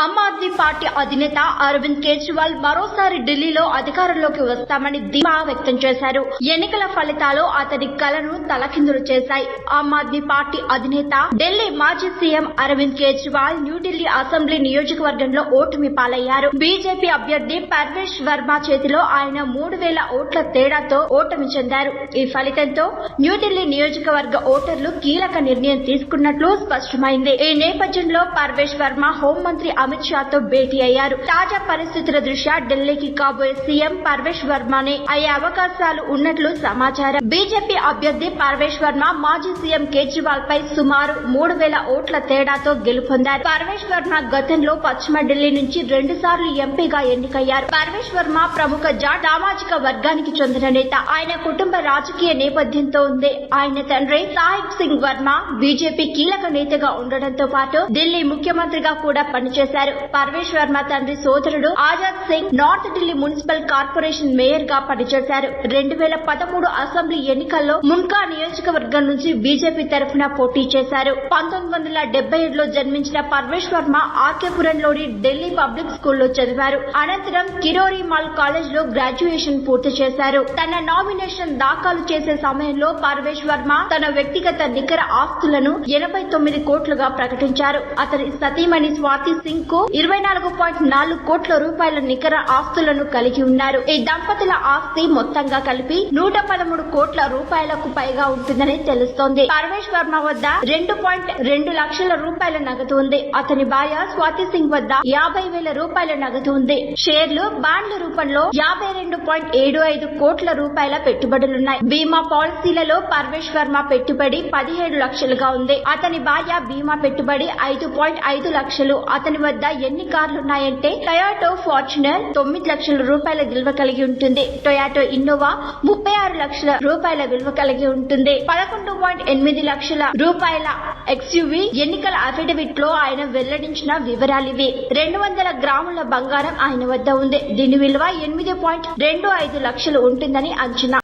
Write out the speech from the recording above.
Aam Aadmi party అధినేత అరవింద్ కేజ్రీవాల్ మరోసారి ఢిల్లీలో అధికారంలోకి వస్తామని ధీమా వ్యక్తం చేశారు. ఎన్నికల ఫలితాలు అతడి కలను తలకిందులు చేశాయి. ఆమ్ ఆద్మీ పార్టీ అధినేత ఢిల్లీ మాజీ సీఎం అరవింద్ కేజ్రీవాల్ న్యూఢిల్లీ అసెంబ్లీ నియోజకవర్గంలో ఓటమి పాలయ్యారు. బీజేపీ అభ్యర్థి పర్వేష్ వర్మ చేతిలో ఆయన 3000 ఓట్ల తేడాతో ఓటమి చెందారు. ఈ ఫలితంతో న్యూఢిల్లీ నియోజకవర్గ ఓటర్లు కీలక నిర్ణయం తీసుకున్నట్లు స్పష్టమైంది. ఈ నేపథ్యంలో పర్వేష్ వర్మ హోంమంత్రి అమిత్ షాతో భేటీ అయ్యారు. తాజా పరిస్థితుల దృష్ట్యా ఢిల్లీకి కాబోయే సీఎం పర్వేష్ వర్మనే అయ్యే అవకాశాలు ఉన్నట్లు సమాచారం. బీజేపీ అభ్యర్థి పర్వేష్ వర్మ మాజీ సీఎం కేజ్రీవాల్ పై సుమారు 3000 ఓట్ల తేడాతో గెలుపొందారు. పర్వేష్ వర్మ గతంలో పశ్చిమ ఢిల్లీ నుంచి 2 సార్లు ఎంపీగా ఎన్నికయ్యారు. పర్వేష్ వర్మ ప్రముఖ జాట్ సామాజిక వర్గానికి చెందిన నేత. ఆయన కుటుంబ రాజకీయ నేపథ్యంతో ఉంది. ఆయన తండ్రి సాహిబ్ సింగ్ వర్మ బీజేపీ కీలక నేతగా ఉండడంతో పాటు ఢిల్లీ ముఖ్యమంత్రిగా కూడా పనిచేశారు. పర్వేష్ వర్మ తండ్రి సోదరుడు Azad Singh north Delhi municipal corporation mayor గా పనిచేశారు. 2013 అసెంబ్లీ ఎన్నికల్లో మున్కా నియోజకవర్గం నుంచి బీజేపీ తరఫున పోటీ చేశారు. 1977లో జన్మించిన పర్వేష్ వర్మ ఆర్కేపురంలోని ఢిల్లీ పబ్లిక్ స్కూల్లో చదివారు. అనంతరం కిరోరీ మాల్ కాలేజ్ లో గ్రాడ్యుయేషన్ పూర్తి చేశారు. తన నామినేషన్ దాఖలు చేసే సమయంలో పర్వేష్ వర్మ తన వ్యక్తిగత నికర ఆస్తులను 89 కోట్లుగా ప్రకటించారు. అతని సతీమణి స్వాతి సింగ్ కు 24.4 కోట్ల రూపాయల నికర ఆస్తులను కలిగి ఉన్నారు. ఈ దంపతుల ఆస్తి మొత్తంగా కలిపి 113 కోట్ల రూపాయలకు పైగా ఉంటుందని తెలుస్తోంది. పర్వేష్ వర్మ వద్ద 2.2 లక్షల రూపాయల నగదు ఉంది. అతని భార్య స్వాతి సింగ్ వద్ద 50,000 రూపాయల నగదు ఉంది. షేర్లు, బాండ్ల రూపంలో 52.75 కోట్ల రూపాయల పెట్టుబడులున్నాయి. బీమా పాలసీలలో పర్వేష్ వర్మ పెట్టుబడి 17 లక్షలుగా ఉంది. అతని భార్య బీమా పెట్టుబడి 5.5 లక్షలు. అతని వద్ద ఎన్ని కార్లున్నాయంటే టొయాటో ఫార్చునర్ 9 లక్షల రూపాయల విలువ కలిగి ఉంటుంది. టొయాటో ఇన్నోవా 36 లక్షల రూపాయల విలువ కలిగి ఉంటుంది. 11.8 లక్షల రూపాయల ఎక్స్యూవీ ఎన్నికల అఫిడవిట్ లో ఆయన వెల్లడించిన వివరాలివి. 200 గ్రాముల బంగారం ఆయన వద్ద ఉంది. దీని విలువ 8.25 లక్షలు ఉంటుందని అంచనా.